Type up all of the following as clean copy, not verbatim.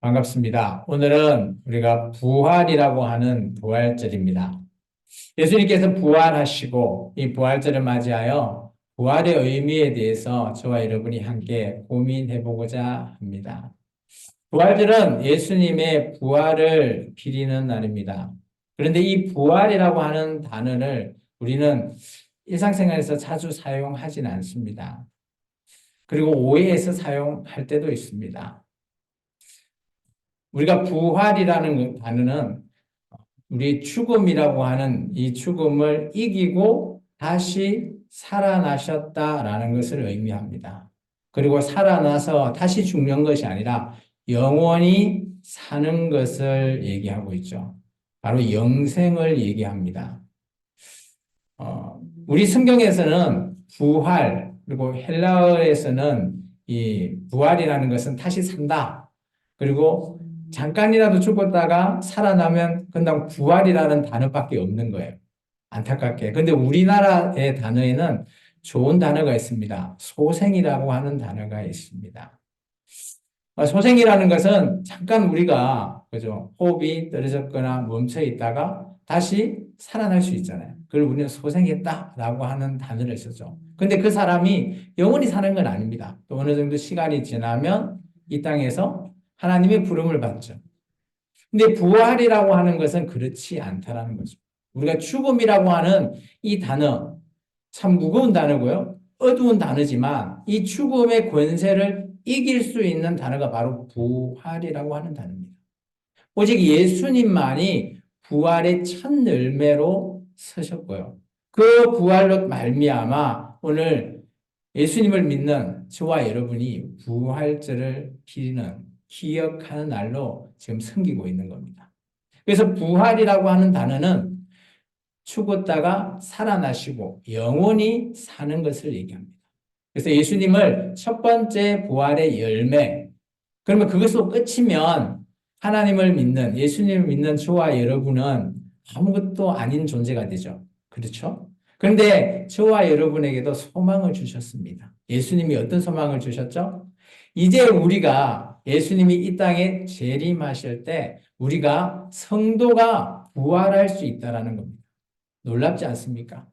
반갑습니다. 오늘은 우리가 부활이라고 하는 부활절입니다. 예수님께서 부활하시고 이 부활절을 맞이하여 부활의 의미에 대해서 저와 여러분이 함께 고민해 보고자 합니다. 부활절은 예수님의 부활을 기리는 날입니다. 그런데 이 부활이라고 하는 단어를 우리는 일상생활에서 자주 사용하진 않습니다. 그리고 오해해서 사용할 때도 있습니다. 우리가 부활이라는 단어는 우리 죽음이라고 하는 이 죽음을 이기고 다시 살아나셨다라는 것을 의미합니다. 그리고 살아나서 다시 죽는 것이 아니라 영원히 사는 것을 얘기하고 있죠. 바로 영생을 얘기합니다. 우리 성경에서는 부활, 그리고 헬라어에서는 이 부활이라는 것은 다시 산다. 그리고 잠깐이라도 죽었다가 살아나면 그냥 부활이라는 단어밖에 없는 거예요. 안타깝게. 근데 우리나라의 단어에는 좋은 단어가 있습니다. 소생이라고 하는 단어가 있습니다. 소생이라는 것은 잠깐 우리가 그죠 호흡이 떨어졌거나 멈춰 있다가 다시 살아날 수 있잖아요. 그걸 우리는 소생했다라고 하는 단어를 쓰죠. 근데 그 사람이 영원히 사는 건 아닙니다. 또 어느 정도 시간이 지나면 이 땅에서 하나님의 부름을 받죠. 근데 부활이라고 하는 것은 그렇지 않다라는 거죠. 우리가 죽음이라고 하는 이 단어 참 무거운 단어고요. 어두운 단어지만 이 죽음의 권세를 이길 수 있는 단어가 바로 부활이라고 하는 단어입니다. 오직 예수님만이 부활의 첫 열매로 서셨고요. 그 부활로 말미암아 오늘 예수님을 믿는 저와 여러분이 부활절을 기리는 기억하는 날로 지금 섬기고 있는 겁니다. 그래서 부활이라고 하는 단어는 죽었다가 살아나시고 영원히 사는 것을 얘기합니다. 그래서 예수님을 첫 번째 부활의 열매, 그러면 그것으로 끝이면 하나님을 믿는, 예수님을 믿는 저와 여러분은 아무것도 아닌 존재가 되죠. 그렇죠? 그런데 저와 여러분에게도 소망을 주셨습니다. 예수님이 어떤 소망을 주셨죠? 이제 우리가 예수님이 이 땅에 재림하실 때 우리가 성도가 부활할 수 있다는 겁니다. 놀랍지 않습니까?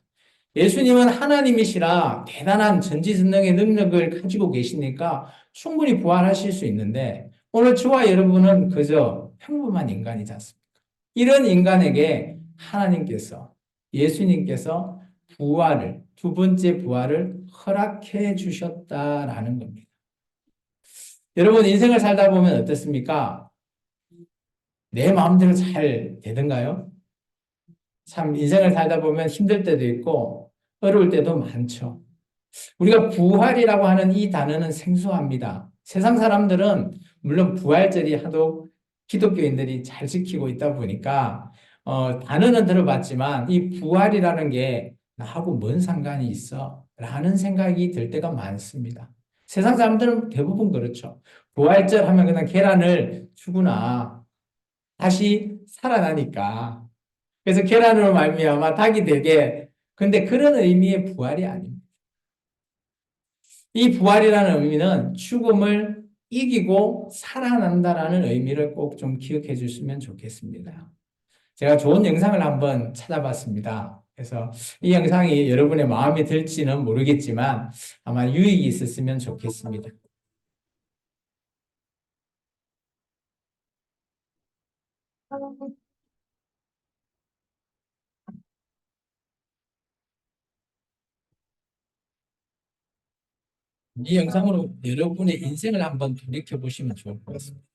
예수님은 하나님이시라 대단한 전지전능의 능력을 가지고 계시니까 충분히 부활하실 수 있는데 오늘 저와 여러분은 그저 평범한 인간이지 않습니까? 이런 인간에게 하나님께서 예수님께서 부활을 두 번째 부활을 허락해 주셨다라는 겁니다. 여러분 인생을 살다 보면 어떻습니까? 내 마음대로 잘 되던가요? 참 인생을 살다 보면 힘들 때도 있고 어려울 때도 많죠. 우리가 부활이라고 하는 이 단어는 생소합니다. 세상 사람들은 물론 부활절이 하도 기독교인들이 잘 지키고 있다 보니까 단어는 들어봤지만 이 부활이라는 게 나하고 뭔 상관이 있어? 라는 생각이 들 때가 많습니다. 세상 사람들은 대부분 그렇죠. 부활절 하면 그냥 계란을 주구나. 다시 살아나니까. 그래서 계란으로 말미암아 닭이 되게 근데 그런 의미의 부활이 아닙니다. 이 부활이라는 의미는 죽음을 이기고 살아난다라는 의미를 꼭 좀 기억해 주시면 좋겠습니다. 제가 좋은 영상을 한번 찾아봤습니다. 그래서 이 영상이 여러분의 마음에 들지는 모르겠지만 아마 유익이 있었으면 좋겠습니다. 이 영상으로 여러분의 인생을 한번 돌이켜 보시면 좋을 것 같습니다.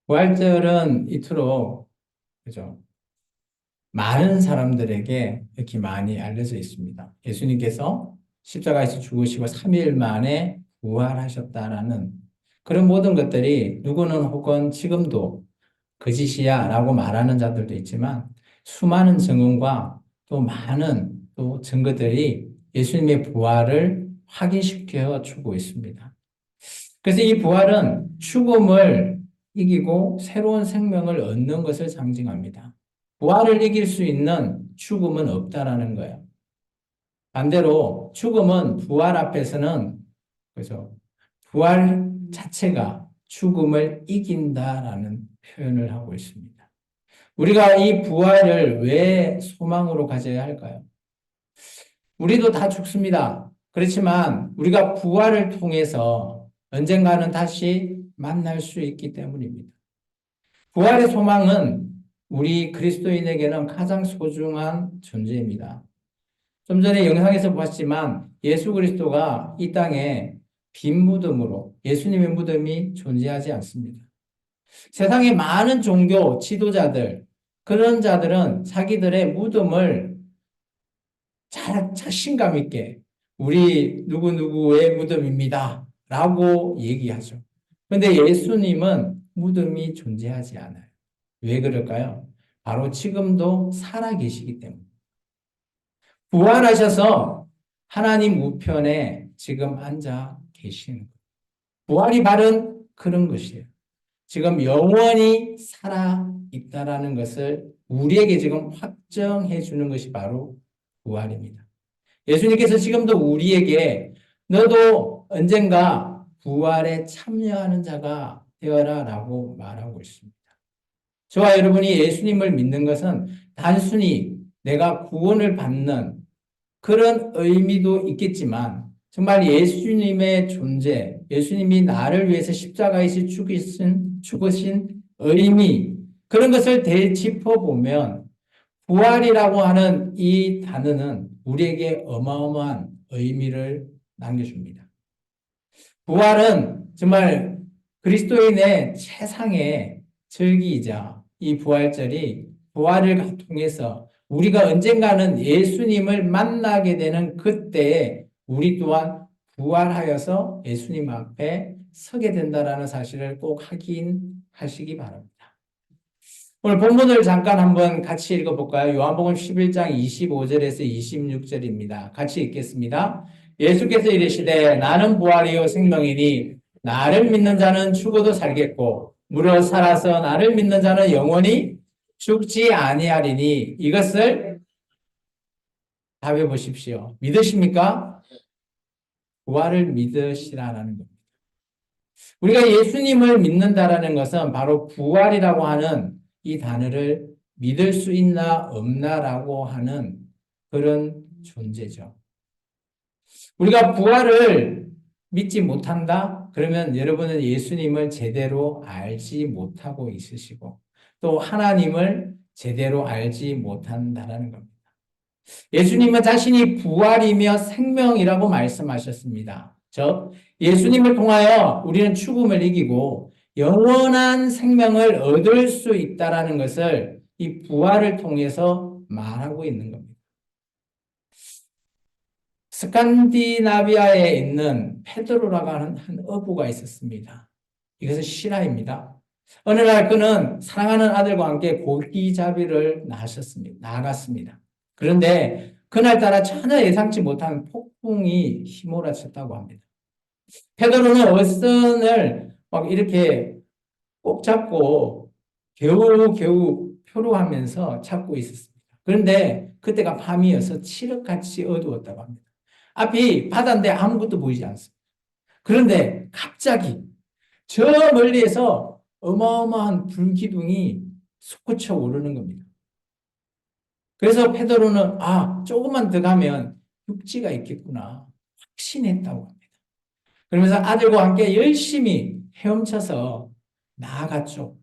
부활절은 이토록 그죠? 많은 사람들에게 이렇게 많이 알려져 있습니다. 예수님께서 십자가에서 죽으시고 3일 만에 부활하셨다라는 그런 모든 것들이 누구는 혹은 지금도 거짓이야 라고 말하는 자들도 있지만 수많은 증언과 또 많은 또 증거들이 예수님의 부활을 확인시켜 주고 있습니다. 그래서 이 부활은 죽음을 이기고 새로운 생명을 얻는 것을 상징합니다. 부활을 이길 수 있는 죽음은 없다라는 거예요. 반대로 죽음은 부활 앞에서는 그죠? 부활 자체가 죽음을 이긴다라는 표현을 하고 있습니다. 우리가 이 부활을 왜 소망으로 가져야 할까요? 우리도 다 죽습니다. 그렇지만 우리가 부활을 통해서 언젠가는 다시 만날 수 있기 때문입니다. 부활의 소망은 우리 그리스도인에게는 가장 소중한 존재입니다. 좀 전에 영상에서 보았지만 예수 그리스도가 이 땅에 빈 무덤으로 예수님의 무덤이 존재하지 않습니다. 세상에 많은 종교 지도자들, 그런 자들은 자기들의 무덤을 자신감 있게 우리 누구누구의 무덤입니다. 라고 얘기하죠. 그런데 예수님은 무덤이 존재하지 않아요. 왜 그럴까요? 바로 지금도 살아계시기 때문에. 부활하셔서 하나님 우편에 지금 앉아 계시는 거예요. 부활이 바른 그런 것이에요. 지금 영원히 살아있다라는 것을 우리에게 지금 확정해 주는 것이 바로 부활입니다. 예수님께서 지금도 우리에게 너도 언젠가 부활에 참여하는 자가 되어라 라고 말하고 있습니다. 저와 여러분이 예수님을 믿는 것은 단순히 내가 구원을 받는 그런 의미도 있겠지만 정말 예수님의 존재, 예수님이 나를 위해서 십자가에서 죽으신 의미 그런 것을 되짚어보면 부활이라고 하는 이 단어는 우리에게 어마어마한 의미를 남겨줍니다. 부활은 정말 그리스도인의 최상의 절기이자 이 부활절이 부활을 통해서 우리가 언젠가는 예수님을 만나게 되는 그때에 우리 또한 부활하여서 예수님 앞에 서게 된다는 사실을 꼭 확인하시기 바랍니다. 오늘 본문을 잠깐 한번 같이 읽어볼까요? 요한복음 11장 25절에서 26절입니다. 같이 읽겠습니다. 예수께서 이르시되 나는 부활이요 생명이니 나를 믿는 자는 죽어도 살겠고 무릇 살아서 나를 믿는 자는 영원히 죽지 아니하리니 이것을 답해 보십시오. 믿으십니까? 부활을 믿으시라는 겁니다. 우리가 예수님을 믿는다라는 것은 바로 부활이라고 하는 이 단어를 믿을 수 있나 없나라고 하는 그런 존재죠. 우리가 부활을 믿지 못한다? 그러면 여러분은 예수님을 제대로 알지 못하고 있으시고 또 하나님을 제대로 알지 못한다라는 겁니다. 예수님은 자신이 부활이며 생명이라고 말씀하셨습니다. 즉, 예수님을 통하여 우리는 죽음을 이기고 영원한 생명을 얻을 수 있다라는 것을 이 부활을 통해서 말하고 있는 겁니다. 스칸디나비아에 있는 페드로라고 하는 한 어부가 있었습니다. 이것은 실화입니다. 어느 날 그는 사랑하는 아들과 함께 고기잡이를 나갔습니다. 그런데 그날따라 전혀 예상치 못한 폭풍이 휘몰아쳤다고 합니다. 페드로는 어선을 막 이렇게 꼭 잡고 겨우겨우 표류하면서 찾고 있었습니다. 그런데 그때가 밤이어서 칠흑같이 어두웠다고 합니다. 앞이 바다인데 아무것도 보이지 않습니다. 그런데 갑자기 저 멀리에서 어마어마한 불기둥이 솟구쳐 오르는 겁니다. 그래서 페드로는 조금만 더 가면 육지가 있겠구나 확신했다고 합니다. 그러면서 아들과 함께 열심히 헤엄쳐서 나아갔죠.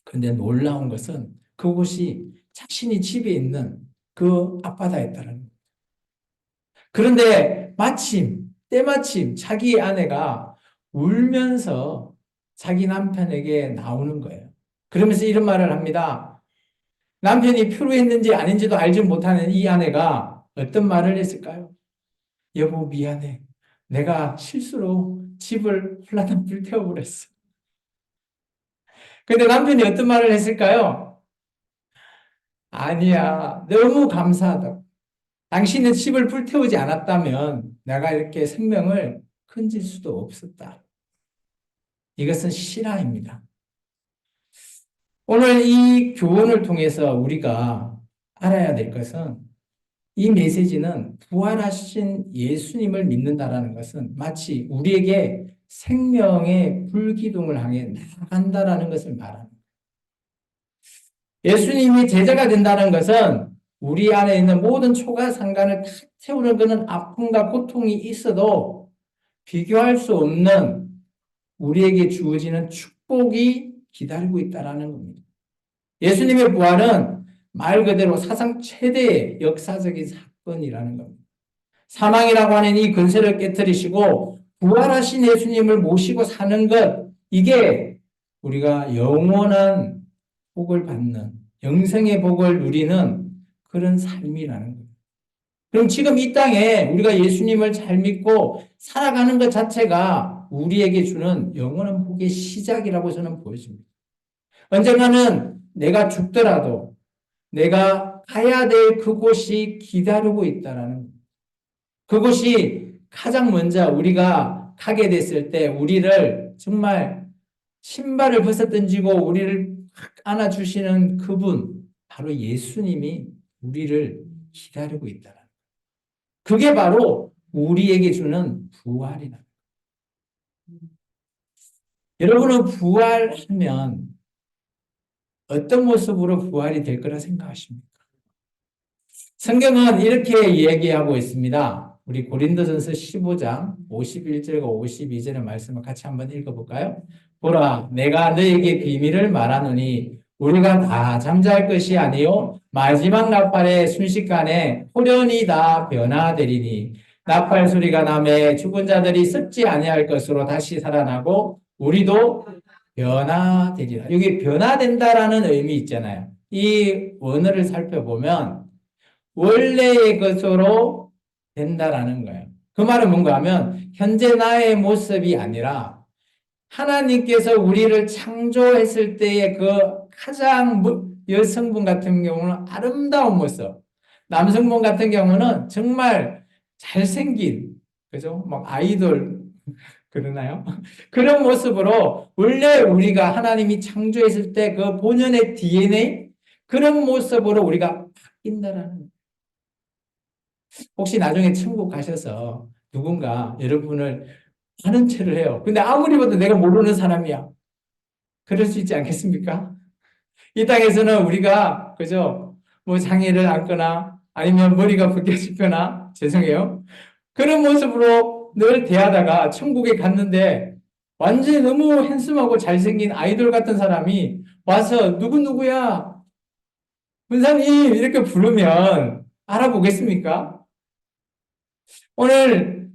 그런데 놀라운 것은 그곳이 자신이 집에 있는 그 앞바다였다는 겁니다. 그런데 때마침 자기 아내가 울면서 자기 남편에게 나오는 거예요. 그러면서 이런 말을 합니다. 남편이 표류했는지 아닌지도 알지 못하는 이 아내가 어떤 말을 했을까요? 여보, 미안해. 내가 실수로 집을 홀라당 불태워버렸어. 근데 남편이 어떤 말을 했을까요? 아니야. 너무 감사하다고. 당신은 집을 불태우지 않았다면 내가 이렇게 생명을 건질 수도 없었다. 이것은 실화입니다. 오늘 이 교훈을 통해서 우리가 알아야 될 것은 이 메시지는 부활하신 예수님을 믿는다라는 것은 마치 우리에게 생명의 불기둥을 향해 나아간다라는 것을 말합니다. 예수님이 제자가 된다는 것은 우리 안에 있는 모든 초가상간을 다 채우는 그런 아픔과 고통이 있어도 비교할 수 없는 우리에게 주어지는 축복이 기다리고 있다는 겁니다. 예수님의 부활은 말 그대로 사상 최대의 역사적인 사건이라는 겁니다. 사망이라고 하는 이 근세를 깨뜨리시고 부활하신 예수님을 모시고 사는 것, 이게 우리가 영원한 복을 받는, 영생의 복을 누리는 그런 삶이라는 거예요. 그럼 지금 이 땅에 우리가 예수님을 잘 믿고 살아가는 것 자체가 우리에게 주는 영원한 복의 시작이라고 저는 보여집니다. 언젠가는 내가 죽더라도 내가 가야 될 그곳이 기다리고 있다라는 거예요. 그곳이 가장 먼저 우리가 가게 됐을 때 우리를 정말 신발을 벗어 던지고 우리를 안아주시는 그분, 바로 예수님이 우리를 기다리고 있다는 거예요. 그게 바로 우리에게 주는 부활이다. 여러분은 부활하면 어떤 모습으로 부활이 될 거라 생각하십니까? 성경은 이렇게 얘기하고 있습니다. 우리 고린도전서 15장 51절과 52절의 말씀을 같이 한번 읽어볼까요? 보라, 내가 너에게 비밀을 말하노니 우리가 다 잠잘 것이 아니요 마지막 나팔의 순식간에 호련히 다 변화되리니 나팔 소리가 나매 죽은 자들이 썩지 아니할 것으로 다시 살아나고 우리도 변화되리라. 여기 변화된다라는 의미 있잖아요. 이 원어를 살펴보면 원래의 것으로 된다라는 거예요. 그 말은 뭔가 하면 현재 나의 모습이 아니라 하나님께서 우리를 창조했을 때의 그 가장 여성분 같은 경우는 아름다운 모습, 남성분 같은 경우는 정말 잘생긴, 그죠? 막 아이돌 그러나요? 그런 모습으로 원래 우리가 하나님이 창조했을 때 그 본연의 DNA 그런 모습으로 우리가 바뀐다라는 거예요. 혹시 나중에 천국 가셔서 누군가 여러분을 아는 체를 해요. 근데 아무리 봐도 내가 모르는 사람이야. 그럴 수 있지 않겠습니까? 이 땅에서는 우리가 그죠? 뭐 장애를 안거나 아니면 머리가 벗겨지거나 죄송해요. 그런 모습으로 늘 대하다가 천국에 갔는데 완전히 너무 핸섬하고 잘생긴 아이돌 같은 사람이 와서 누구누구야? 군사님 이렇게 부르면 알아보겠습니까? 오늘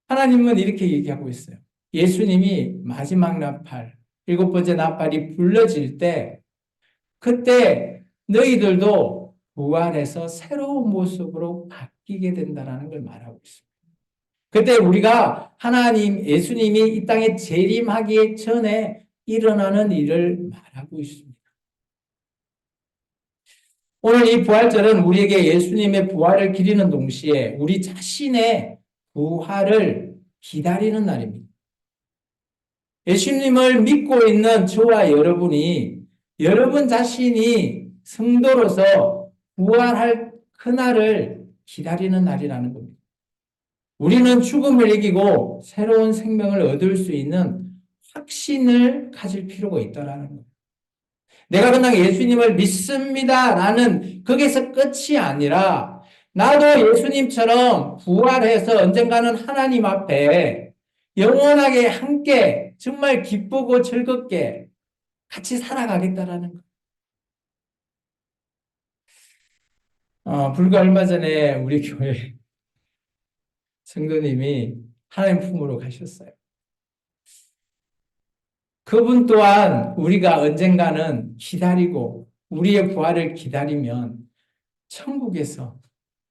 하나님은 이렇게 얘기하고 있어요. 예수님이 마지막 나팔, 일곱 번째 나팔이 불러질 때 그때 너희들도 부활해서 새로운 모습으로 바뀌게 된다는 걸 말하고 있습니다. 그때 우리가 하나님, 예수님이 이 땅에 재림하기 전에 일어나는 일을 말하고 있습니다. 오늘 이 부활절은 우리에게 예수님의 부활을 기리는 동시에 우리 자신의 부활을 기다리는 날입니다. 예수님을 믿고 있는 저와 여러분이 여러분 자신이 성도로서 부활할 그날을 기다리는 날이라는 겁니다. 우리는 죽음을 이기고 새로운 생명을 얻을 수 있는 확신을 가질 필요가 있다라는 거예요. 내가 그냥 예수님을 믿습니다라는 거기서 끝이 아니라 나도 예수님처럼 부활해서 언젠가는 하나님 앞에 영원하게 함께 정말 기쁘고 즐겁게 같이 살아가겠다라는 거. 불과 얼마 전에 우리 교회 성도님이 하나님 품으로 가셨어요. 그분 또한 우리가 언젠가는 기다리고 우리의 부활을 기다리면 천국에서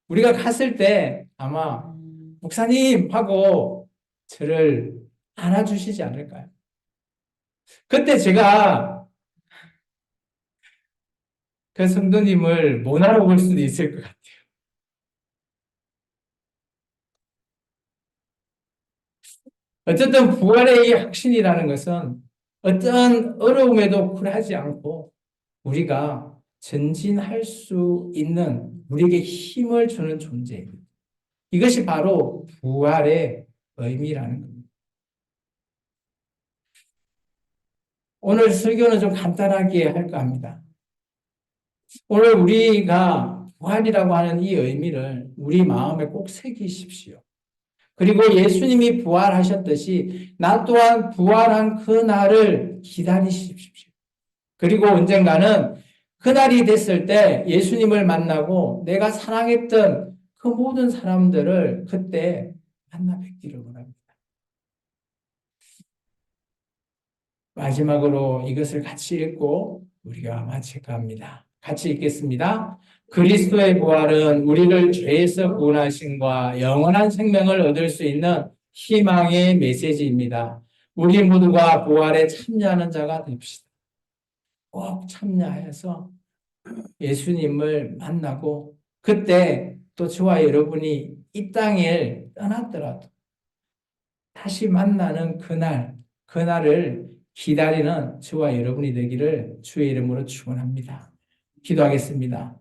우리가 갔을 때 아마 목사님 하고 저를 안아주시지 않을까요? 그때 제가 그 성도님을 못 알아볼 수도 있을 것 같아요. 어쨌든 부활의 이 확신이라는 것은 어떤 어려움에도 굴하지 않고 우리가 전진할 수 있는 우리에게 힘을 주는 존재입니다. 이것이 바로 부활의 의미라는 겁니다. 오늘 설교는 좀 간단하게 할까 합니다. 오늘 우리가 부활이라고 하는 이 의미를 우리 마음에 꼭 새기십시오. 그리고 예수님이 부활하셨듯이 나 또한 부활한 그날을 기다리십시오. 그리고 언젠가는 그날이 됐을 때 예수님을 만나고 내가 사랑했던 그 모든 사람들을 그때 만나 뵙기를 원합니다. 마지막으로 이것을 같이 읽고 우리가 마칠까 합니다. 같이 읽겠습니다. 그리스도의 부활은 우리를 죄에서 구원하심과 영원한 생명을 얻을 수 있는 희망의 메시지입니다. 우리 모두가 부활에 참여하는 자가 됩시다. 꼭 참여해서 예수님을 만나고 그때 또 저와 여러분이 이 땅을 떠났더라도 다시 만나는 그날을 기다리는 저와 여러분이 되기를 주의 이름으로 축원합니다. 기도하겠습니다.